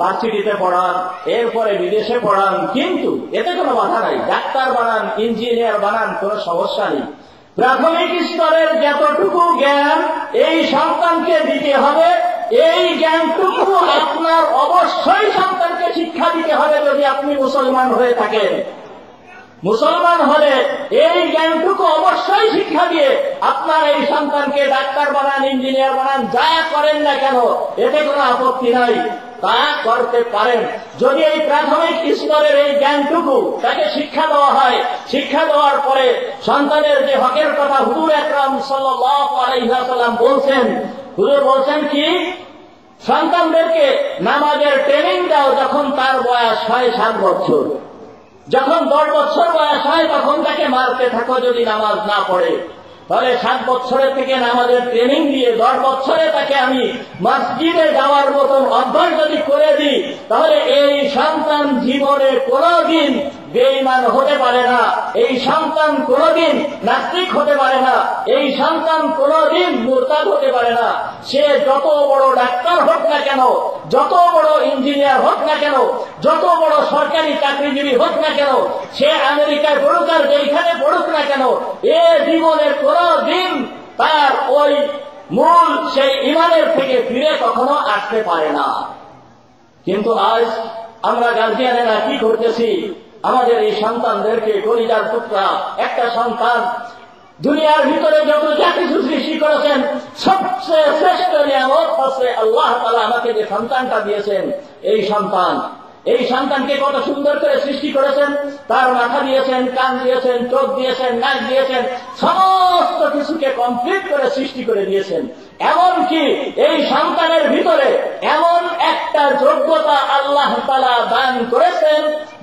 ভার্সিটিতে পড়ান, এরপরে বিদেশে পড়ান, কিন্তু এতে কোনো বাধা নাই। ডাক্তার বানান, ইঞ্জিনিয়ার বানান, কোনো সমস্যা নেই। প্রাথমিক স্তরের যতটুকু জ্ঞান এই সন্তানকে দিতে হবে, এই জ্ঞানটুকু আপনার অবশ্যই সন্তানকে শিক্ষা দিতে হবে যদি আপনি মুসলমান হয়ে থাকেন। মুসলমান হলে এই জ্ঞানটুকু অবশ্যই শিক্ষা দিয়ে আপনার এই সন্তানকে ডাক্তার বানান, ইঞ্জিনিয়ার বানান, যা করেন না কেন, এতে কোনো আপত্তি নাই, তা করতে পারেন। যদি এই প্রাথমিক স্তরের এই জ্ঞানটুকু তাকে শিক্ষা দেওয়া হয়, শিক্ষা দেওয়ার পরে সন্তানের যে হকের কথা হুজুর আকরাম সাল্লাল্লাহু আলাইহি ওয়াসাল্লাম বলছেন, হুজুর বলছেন কি, সন্তানদেরকে নামাজের ট্রেনিং দাও যখন তার বয়স হয় 7 বছর। যখন 10 বছর বয়স হয় তখন তাকে মারতে থাকো যদি নামাজ না পড়ে। তাহলে 7 বছরের থেকে নামাজের ট্রেনিং দিয়ে 10 বছরে তাকে আমি মসজিদে যাওয়ার মতন অভ্যাস যদি করে দিই, তাহলে এই সন্তান জীবনে কোনদিন বেঈমান হতে পারে না, এই সন্তান কোনদিন নাস্তিক হতে পারে না, এই সন্তান কোনদিন মুরতাদ হতে পারে না। সে যত বড় ডাক্তার হোক না কেন, যত বড় ইঞ্জিনিয়ার হোক না কেন, যত বড় সরকারি চাকরিজীবী হোক না কেন, সে আমেরিকায় পড়ুক আর যেখানে পড়ুক না কেন, এ জীবনের কোনদিন তার ওই মূল সেই ইমানের থেকে ফিরে কখনো আসতে পারে না। কিন্তু আজ আমরা গার্জিয়ানেরা কি করতেছি, আমাদের এই সন্তানদেরকে কলিজার টুকরা একটা সন্তান, দুনিয়ার ভিতরে যত যা কিছু সৃষ্টি করেছেন সবচেয়ে শ্রেষ্ঠ নিয়ামত হচ্ছে আল্লাহ তাআলা আমাকে যে সন্তানটা দিয়েছেন, এই সন্তানকে কত সুন্দর করে সৃষ্টি করেছেন। তার মাথা দিয়েছেন, কান দিয়েছেন, চোখ দিয়েছেন, নাক দিয়েছেন, সমস্ত কিছুকে কমপ্লিট করে সৃষ্টি করে দিয়েছেন। এমনকি এই সন্তানের ভিতরে এমন একটা যোগ্যতা আল্লাহ তাআলা দান করেছেন,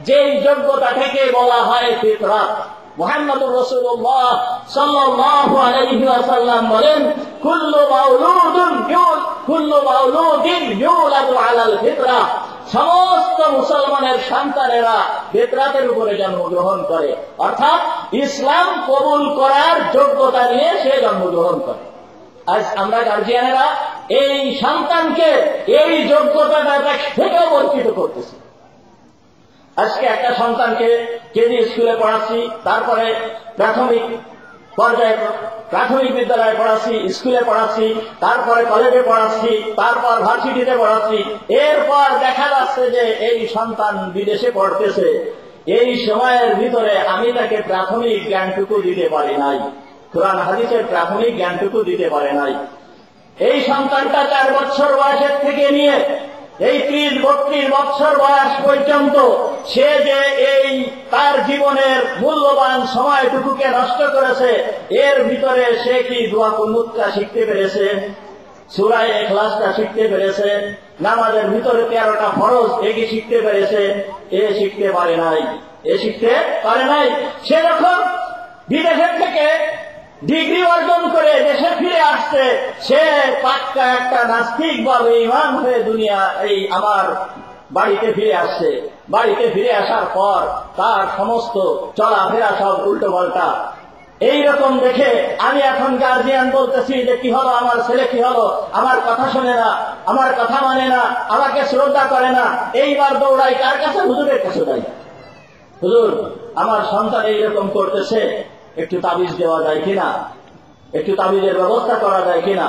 যেই যোগ্যতা থেকে বলা হয় ফিতরাত। মুহাম্মদুর রাসূলুল্লাহ সাল্লাল্লাহু আলাইহি ওয়াসাল্লাম বলেন, কুল্লু মাউলুদিন ইউলাদু আলাল ফিতরাহ। সমস্ত মুসলমানের সন্তানেরা ফিতরাতের উপরে জন্মগ্রহণ করে, অর্থাৎ ইসলাম কবুল করার যোগ্যতা নিয়ে সে জন্মগ্রহণ করে। আজ আমরা গার্জিয়ানেরা এই সন্তানকে এই যোগ্যতাটা থেকেও বঞ্চিত করতেছি। আজকে একটা সন্তানকে কেজি স্কুলে পড়াচ্ছি, তারপরে প্রাথমিক পর্যায়ে প্রাথমিক বিদ্যালয়ে পড়াচ্ছি, স্কুলে পড়াচ্ছি, তারপরে কলেজে পড়াচ্ছি, তারপর ভার্সিটিতে পড়াচ্ছি। এরপর দেখা যাচ্ছে যে এই সন্তান বিদেশে পড়তেছে। এই সময়ের ভিতরে আমি তাকে প্রাথমিক জ্ঞানটুকু দিতে পারি নাই, কোরআন হাদিসের প্রাথমিক জ্ঞানটুকু দিতে পারে নাই। এই সন্তানটা 4 বছর বয়সের থেকে নিয়ে এই 30-32 বছর বয়স পর্যন্ত সে যে এই তার জীবনের মূল্যবান সময়টুকুকে নষ্ট করেছে, এর ভিতরে সে কি দোয়া কুনুতটা শিখতে পেরেছে, সূরা ইখলাসটা শিখতে পেরেছে, নামাজের ভিতরে 13টা ফরজ এ কি শিখতে পেরেছে? এ শিখতে পারে নাই। এ শিখতে পারে নাই। সে যখন বিদেশের থেকে ডিগ্রি অর্জন করে দেশে ফিরে আসছে, সে পাক্কা একটা নাস্তিক বা বেঈমান হয়ে দুনিয়া এই আমার বাড়িতে ফিরে আসছে। বাড়িতে ফিরে আসার পর তার সমস্ত চলাফেরা সব উল্টো পাল্টা। এইরকম দেখে আমি এখন গার্জিয়ান বলতেছি যে কি হলো, আমার ছেলে কি হলো, আমার কথা শোনে না, আমার কথা মানে না, আমাকে শ্রদ্ধা করে না। এইবার দৌড়াই কার কাছে? হুজুরের কাছে যাই। হুজুর, আমার সন্তান এইরকম করতেছে, একটু তাবিজ দেওয়া যায় কিনা, একটু তাবিজের ব্যবস্থা করা যায় কিনা।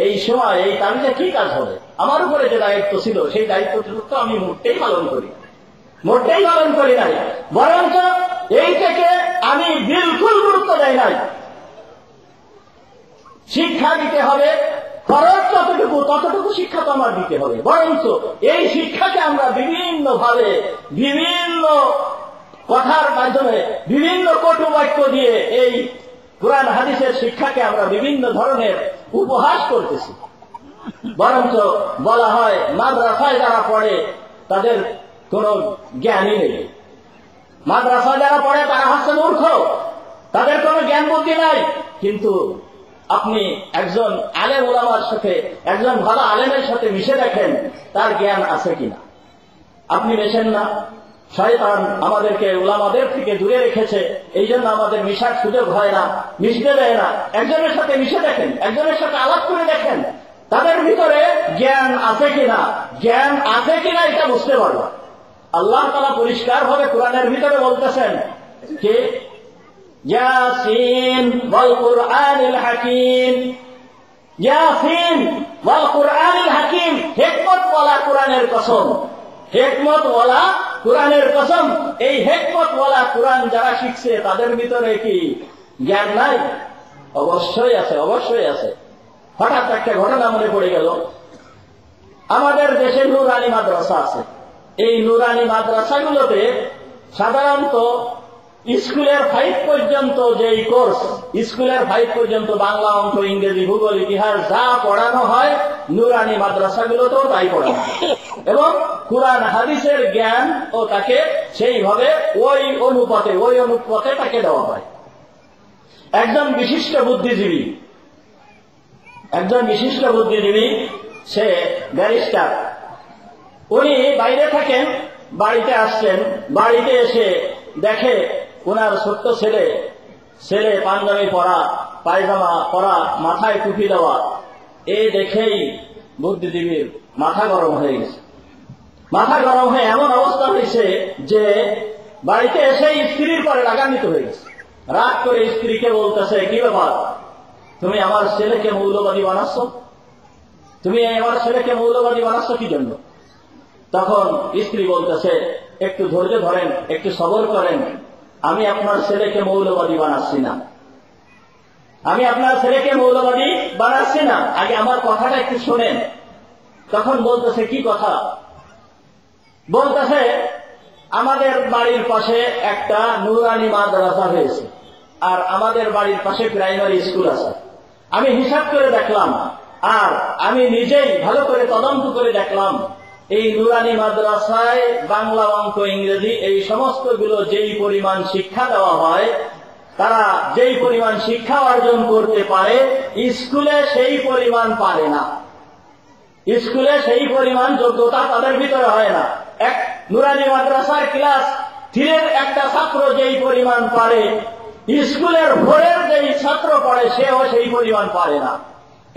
এই সময় এই তাবিজে কি কাজ হবে? আমার উপরে যে দায়িত্ব ছিল সেই দায়িত্বটুকু আমি মোটেই পালন করি নাই, বরঞ্চ এই থেকে আমি বিলকুল গুরুত্ব দেই নাই। শিক্ষা দিতে হবে, খরচ ততটুকু শিক্ষা তো আমার দিতে হবে, বরঞ্চ এই শিক্ষাকে আমরা বিভিন্ন ভাবে, বিভিন্ন কথার মাধ্যমে, বিভিন্ন কটু বাক্য দিয়ে এই কুরআন হাদিসের শিক্ষাকে আমরা বিভিন্ন ধরনের উপহাস করতেছি। বরঞ্চ বলা হয় মাদ্রাসায় যারা পড়ে তাদের কোনো জ্ঞানই নেই, মাদ্রাসায় যারা পড়ে তারা হচ্ছে মূর্খ, তাদের কোনো জ্ঞান বুদ্ধি নাই। কিন্তু আপনি একজন আলেম উলামার সাথে, একজন ভালো আলেমের সাথে মিশে দেখেন তার জ্ঞান আছে কিনা। আপনি মেশেন না, শয়তান আমাদেরকে উলামাদের থেকে দূরে রেখেছে, এই জন্য আমাদের মিশার সুযোগ হয় না, মিশতে দেয় না। একজনের সাথে মিশে দেখেন, একজনের সাথে আলাপ করে দেখেন, তাদের ভিতরে জ্ঞান আছে কিনা, জ্ঞান আছে কিনা এটা বুঝতে পারবো। আল্লাহ তাআলা পরিষ্কার ভাবে কোরআনের ভিতরে বলতেছেন যে ইয়াসিন ওয়াল কুরআনিল হাকিম, ইয়াসিন ওয়াল কুরআনিল হাকিম, হিকমত ওয়ালা কোরআনের কসম, হিকমত ওয়ালা কোরআনের কসম। এই হিকমত ওয়ালা কোরআন যারা শিখছে তাদের ভিতরে কি জ্ঞান নাই? অবশ্যই আছে, অবশ্যই আছে। হঠাৎ একটা ঘটনা মনে পড়ে গেল, আমাদের দেশে নুরানি মাদ্রাসা আছে। এই নুরানি মাদ্রাসাগুলোতে সাধারণত স্কুলের 5 পর্যন্ত যেই কোর্স, স্কুলের 5 পর্যন্ত বাংলা, অঙ্ক, ইংরেজি, ভূগোল, ইতিহাস যা পড়ানো হয় নুরানি মাদ্রাসাগুলোতেও তাই পড়ানো হয়, এবং কুরআন হাদিসের জ্ঞান ও তাকে সেইভাবে ওই অনুপাতে তাকে দেওয়া হয়। একজন বিশিষ্ট বুদ্ধিজীবী, সে ব্যারিস্টার, উনি বাইরে থাকেন, বাড়িতে আসছেন, বাড়িতে এসে দেখে ওনার ছোট্ট ছেলে পাঞ্জাবি পরা, পায়জামা পরা, মাথায় টুপি দেওয়া। এই দেখেই বুদ্ধিজীবীর মাথা গরম হয়ে গেছে। মাথা গরম হয়ে এমন অবস্থা হয়েছে যে বাড়িতে এসে স্ত্রীর পরে রাগান্বিত হয়ে গেছে। রাগ করে স্ত্রীকে বলতেছে, কি ব্যাপার, তুমি আমার ছেলেকে মৌলবাদী বানাচ্ছ? তুমি আমার ছেলেকে মৌলবাদী বানাচ্ছ কি জন্য? তখন স্ত্রী বলতেছে, একটু ধৈর্য ধরেন, একটু সবর করেন, আমি আপনার ছেলেকে মৌলবাদী বানাচ্ছি না, আমি আপনার ছেলেকে মৌলবাদী বানাচ্ছি না, আগে আমার কথাটা একটু শোনেন। তখন বলতেছে, কি কথা? বলতেছে, আমাদের বাড়ির পাশে একটা নুরানি মাদ্রাসা হয়েছে, আর আমাদের বাড়ির পাশে প্রাইমারি স্কুল আছে। আমি হিসাব করে দেখলাম, আর আমি নিজেই ভালো করে তদন্ত করে দেখলাম, এই নুরানি মাদ্রাসায় বাংলা, অঙ্ক, ইংরেজি এই সমস্তগুলো যেই পরিমাণ শিক্ষা দেওয়া হয়, তারা যেই পরিমাণ শিক্ষা অর্জন করতে পারে স্কুলে সেই পরিমাণ পারে না। স্কুলে সেই পরিমাণ যোগ্যতা তাদের ভিতরে হয় না। এক নুরানি মাদ্রাসার ক্লাস 3 একটা ছাত্র যেই পরিমাণ পারে, স্কুলের ভোরের যেই ছাত্র পড়ে সেও সেই পরিমাণ পারে না।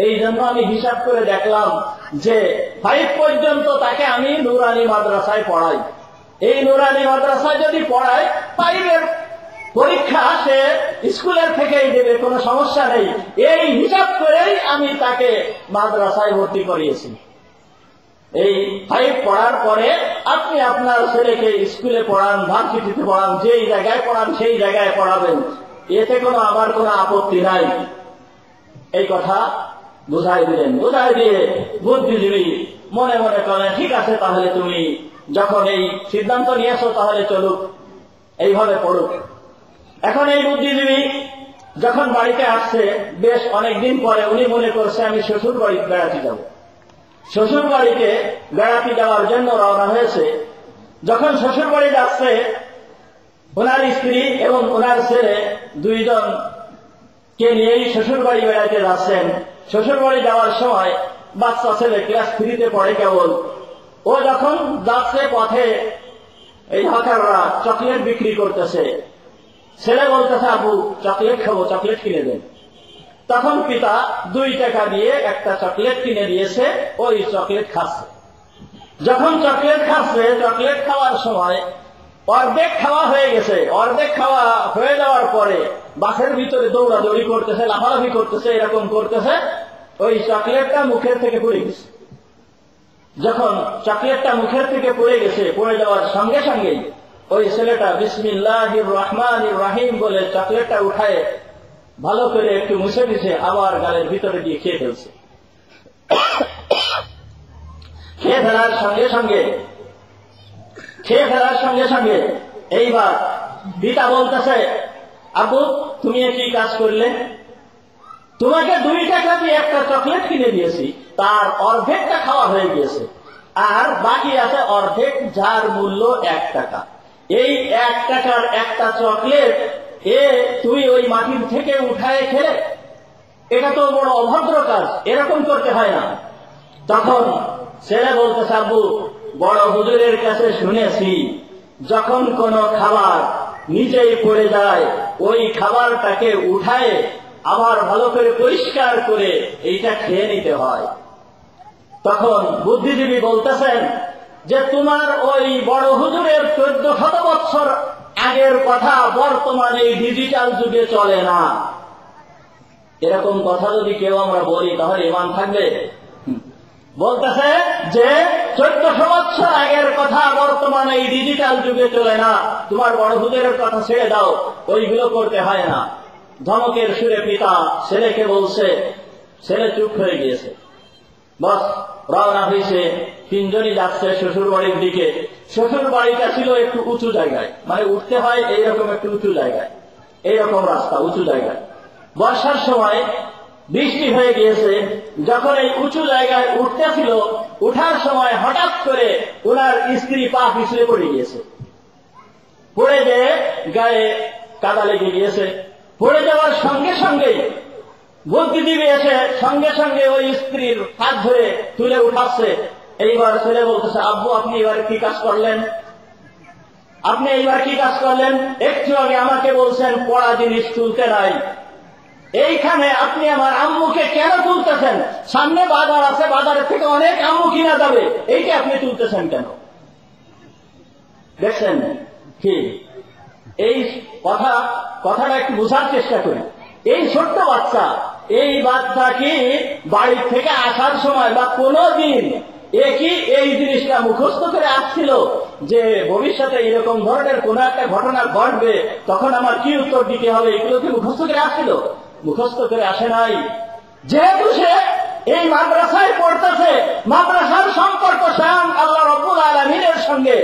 এই জন্য আমি হিসাব করে দেখলাম যে 5 পর্যন্ত তাকে আমি নুরানি মাদ্রাসায় পড়াই। এই নুরানি মাদ্রাসায় যদি পড়াই, 5-এর পরীক্ষা সে স্কুলের থেকেই দেবে, কোনো সমস্যা নেই। এই হিসাব করেই আমি তাকে মাদ্রাসায় ভর্তি করিয়েছি। এই 5 পড়ার পরে আপনি আপনার ছেলেকে স্কুলে পড়ান, ভার্সিটিতে পড়ান, যেই জায়গায় পড়ান সেই জায়গায় পড়াবেন, এতে আমার কোনো আপত্তি নাই। এই কথা বুঝাই দিলেন। বুঝাই দিয়ে বুদ্ধিজীবী মনে মনে করেন, ঠিক আছে, তাহলে তুমি যখন এই সিদ্ধান্ত নিয়েছো তাহলে চলুক, এইভাবে পড়ুক। এখন এই বুদ্ধিজীবী যখন বাড়িতে আসছে, বেশ অনেকদিন পরে উনি মনে করছে আমি শ্বশুর বাড়িতে বেড়াতে যাব। শ্বশুর বাড়িতে বেড়াতে যাওয়ার জন্য রওনা হয়েছে। যখন শ্বশুর বাড়ি যাচ্ছে, ওনার স্ত্রী এবং ওনার ছেলে দুইজনকে নিয়েই শ্বশুর বাড়ি বেড়াতে যাচ্ছেন। শ্বশুর বাড়ি যাওয়ার সময় বাচ্চা ছেলে ক্লাস 3-তে পড়ে কেবল, ও যখন যাচ্ছে পথে এই হকাররা চকলেট বিক্রি করতেছে, ছেলে বলতেছে আবু চকলেট খাবো, চকলেট কিনে দেন। তখন পিতা 2 টাকা দিয়ে একটা চকলেট কিনে দিয়েছে, ওই চকলেট খাচ্ছে। যখন চকলেট খাচ্ছে, চকলেট খাওয়ার সময় অর্ধেক খাওয়া হয়ে গেছে, অর্ধেক খাওয়া হয়ে যাওয়ার পরে বাসের ভিতরে দৌড়াদৌড়ি করতেছে, লাফালাফি করতেছে, এরকম করতেছে, ওই চকলেটটা মুখের থেকে পড়ে গেছে। যখন চকলেটটা মুখের থেকে পড়ে গেছে, পড়ে যাওয়ার সঙ্গে সঙ্গেই ওই ছেলেটা বিসমিল্লাহির রহমানির রহিম বলে চকলেটটা উঠায় ভালো করে একটু মুছে দিছে, আবার গালের ভিতরে দিয়ে খেয়ে ফেলছে। খেয়ে ফেলার সঙ্গে সঙ্গে এইবার পিতা বলতেছে, আবু তুমি কি কাজ করলে? তোমাকে 2 টাকা দিয়ে একটা চকলেট কিনে দিয়েছি, তার অর্ধেকটা খাওয়া হয়ে গিয়েছে, আর বাকি আছে অর্ধেক, যার মূল্য 1 টাকা। এই 1 টাকার একটা চকলেট তুই ওই মাটির থেকে উঠায় খেলে, এটা তো বড় অভদ্র কাজ, এরকম করতে হয় না। তখন ছেলে বলতেছে, আব্বু বড় হুজুরের কাছে শুনেছি যখন কোন খাবার নিজেই পড়ে যায়, ওই খাবারটাকে উঠায় আবার ভালো করে পরিষ্কার করে এইটা খেয়ে নিতে হয়। তখন বুদ্ধিজীবী বলতেছেন যে তোমার ওই বড় হুজুরের 1400 বছর আগের কথা বর্তমানে এই ডিজিটাল যুগে চলে না। এরকম কথা যদি কেউ আমরা বলি তাহলে ঈমান থাকবে? বলতেছে যে 1400 বছর আগের কথা বর্তমানে এই ডিজিটাল যুগে চলে না, তোমার বড় হুজুরের কথা ছেড়ে দাও, ওইগুলো করতে হয় না। ধমকের সুরে পিতা ছেলেকে বলছে, ছেলে চুপ হয়ে গিয়েছে। বস রওনা হয়েছে, 3 জনই যাচ্ছে শ্বশুর বাড়ির দিকে। শ্বশুর বাড়িটা ছিল একটু উঁচু জায়গায়, মানে উঠতে হয় এইরকম একটু উঁচু জায়গায়, এইরকম রাস্তা উঁচু জায়গায়। বর্ষার সময় বৃষ্টি হয়ে গিয়েছে, যখন এই উঁচু জায়গায় উঠতেছিল, উঠার সময় হঠাৎ করে ওনার স্ত্রী পা পিছলে পড়ে গিয়েছে। পড়ে যেয়ে গায়ে কাদা লেগে গিয়েছে। পড়ে যাওয়ার সঙ্গে সঙ্গেই বুদ্ধিজীবী এসে সঙ্গে সঙ্গে ওই স্ত্রীর হাত ধরে তুলে উঠাচ্ছে। এইবার ছেলে বলতেছে, আব্বু আপনি এবার কি কাজ করলেন? আপনি এইবার কি কাজ করলেন? একটু আগে আমাকে বলছেন পড়া জিনিস তুলতে নাই, এইখানে আপনি আমার আম্মুকে কেন তুলতেছেন? সামনে বাজার আছে, বাজারের থেকে অনেক আম্মু কিনা যাবে, এইটা আপনি তুলতেছেন কেন? দেখছেন কি? এই কথাটা একটু বোঝার চেষ্টা করি। এই ছোট্ট বাচ্চা, এই বাচ্চাকে বাড়ি থেকে আসার সময় বা কোনদিন একই এই জিনিসটা মুখস্থ করে আসছিল যে ভবিষ্যতে এরকম ধরনের কোন একটা ঘটনা ঘটবে, তখন আমার কি উত্তর দিতে হবে, এগুলো কি মুখস্থ করে আসছিল? মুখস্থ করে আসে নাই। যেহেতু সে এই মাদ্রাসায় পড়তেছে, মাদ্রাসার সম্পর্ক স্বয়ং আল্লাহ রাব্বুল আলামিনের সঙ্গে,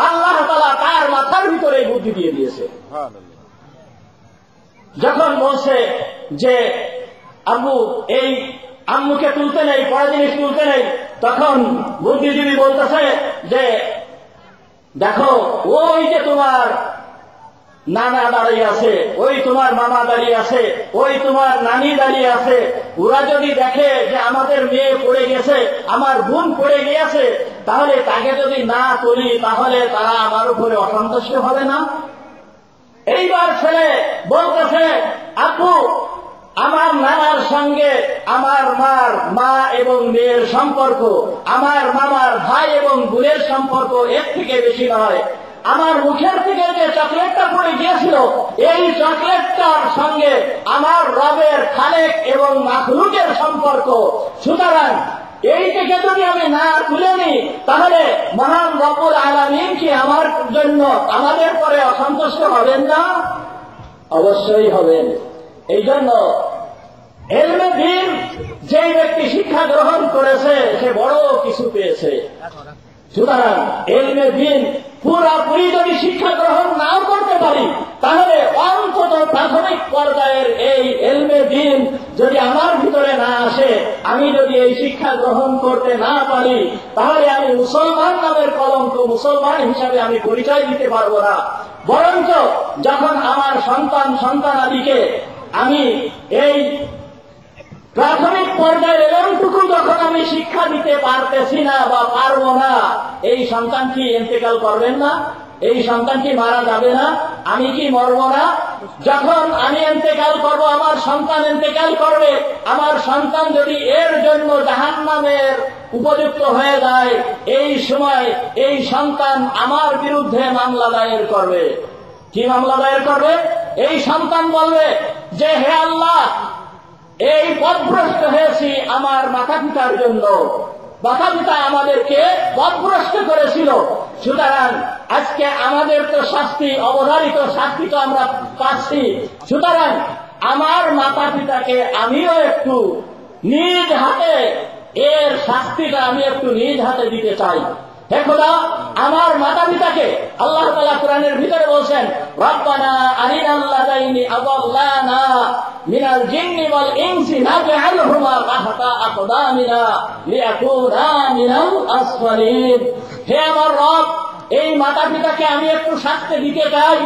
আল্লাহ তাআলা তার মাথার ভিতরে বুদ্ধি দিয়ে দিয়েছে। যখন বলছে যে আব্বু এই আম্মুকে তুলতে নেই, পড়া জিনিস তুলতে নেই, তখন বুদ্ধিজীবী বলতেছে যে দেখো ওই যে তোমার নানা দাঁড়িয়ে আছে, ওই তোমার মামা দাঁড়িয়ে আছে, ওই তোমার নানি দাঁড়িয়ে আছে, ওরা যদি দেখে যে আমাদের মেয়ে পড়ে গেছে, আমার বোন পড়ে গিয়েছে, তাহলে তাকে যদি না তুলি তাহলে তারা আমার উপরে অসন্তুষ্ট হবে না? এইবার ছেলে বলতেছে, আপু আমার নানার সঙ্গে আমার মার মা এবং মেয়ের সম্পর্ক, আমার মামার ভাই এবং বোনের সম্পর্ক এর থেকে বেশি নয়। আমার মুখের থেকে যে চকলেটটা পড়ে গিয়েছিল, এই চকলেটটার সঙ্গে আমার রবের খালেক এবং মাখলুকের সম্পর্ক। সুতরাং এই থেকে যদি আমি না তুলে নিই তাহলে মহান রব্বুল আলামিন কি আমার জন্য আমাদের পরে অসন্তুষ্ট হবেন না? অবশ্যই হবেন। এই জন্য ইলমে দ্বীন যে ব্যক্তি শিক্ষা গ্রহণ করেছে সে বড় কিছু পেয়েছে। সুতরাং ইলমে দ্বীন পুরাপুরি যদি শিক্ষা গ্রহণ নাও করতে পারি তাহলে অন্তত প্রাথমিক পর্যায়ের এই ইলমে দিন যদি আমার ভিতরে না আসে, আমি যদি এই শিক্ষা গ্রহণ করতে না পারি, তাহলে আমি মুসলমান নামের কলঙ্ক, মুসলমান হিসাবে আমি পরিচয় দিতে পারবো না। বরঞ্চ যখন আমার সন্তানাদিকে আমি এই প্রাথমিক পর্যায়ে এমনটুকু যখন আমি শিক্ষা দিতে পারতেছি না বা পারবো না, এই সন্তান কি ইন্তেকাল করবেন না? এই সন্তান কি মারা যাবে না? আমি কি মরবো না? যখন আমি ইন্তেকাল করব, আমার সন্তান ইন্তেকাল করবে। আমার সন্তান যদি এর জন্য জাহান্নামের উপযুক্ত হয়ে যায়, এই সময় এই সন্তান আমার বিরুদ্ধে মামলা দায়ের করবে। কি মামলা দায়ের করবে? এই সন্তান বলবে যে, হে আল্লাহ, এই পথভ্রষ্ট হয়েছি আমার মাতা পিতার জন্য। মাতা পিতা আমাদেরকে পথভ্রষ্ট করেছিল, সুতরাং আজকে আমাদের তো শাস্তি, অবধারিত শাস্তি তো আমরা পাচ্ছি। সুতরাং আমার মাতা পিতাকে আমিও একটু নিজ হাতে, এর শাস্তিটা আমি একটু নিজ হাতে দিতে চাই। হে খোদা, আমার মাতা পিতাকে আল্লাহ তাআলা কোরআনের ভিতরে বলছেন, রব্বানা আরিনাল্লাযাইনি আযাল্লানা মিনাল জিন্নি ওয়াল ইনসি নাজআলহুমা তাহতা আকদামিনা লিয়াকুনা মিনাল আসফালিন। হে আমার রব, এই মাতা পিতাকে আমি একটু শাস্তি দিতে চাই,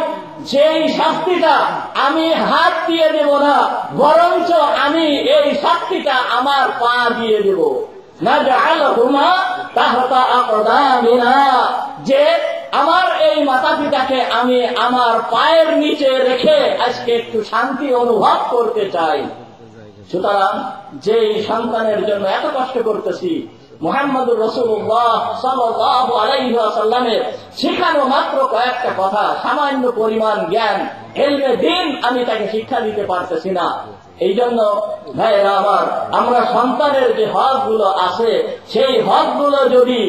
যেই শাস্তিটা আমি হাত দিয়ে দেব না, বরঞ্চ আমি এই শাস্তিটা আমার পা দিয়ে দেব। নাজআলহুমা তাহতা আকদামিনা, যে আমার এই মাতা পিতাকে আমি আমার পায়ের নিচে রেখে আজকে একটু শান্তি অনুভব করতে চাই। সুতরাং যে সন্তানের জন্য এত কষ্ট করতেছি, মুহাম্মদুর রাসূলুল্লাহ সাল্লাল্লাহু আলাইহি ওয়াসাল্লামের শেখানো মাত্র কয়েকটা কথা, সামান্য পরিমাণ জ্ঞান, ইলমে দ্বীন আমি তাকে শিক্ষা দিতে পারতেছি না। এই জন্য ভাইরা আমার, আমরা সন্তানের যে হকগুলো আছে, সেই হকগুলো যদি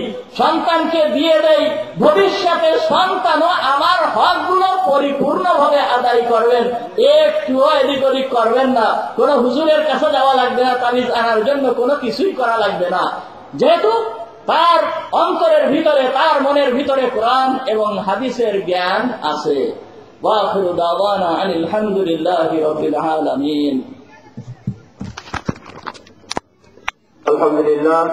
সন্তানকে দিয়ে দেই, ভবিষ্যতে সন্তানও আমার হকগুলো পরিপূর্ণভাবে আদায় করবেন, একটুও এদিক ওদিক করবেন না। কোন হুজুরের কাছে যাওয়া লাগবে না, তাবিজ আনার জন্য কোনো কিছুই করা লাগবে না, যেহেতু তার অন্তরের ভিতরে, তার মনের ভিতরে কোরআন এবং হাদিসের জ্ঞান আছে। ওয়া আখিরু দাওয়ানা আনিল হামদুলিল্লাহি রাব্বিল আলামিন। আলহামদুলিল্লাহ।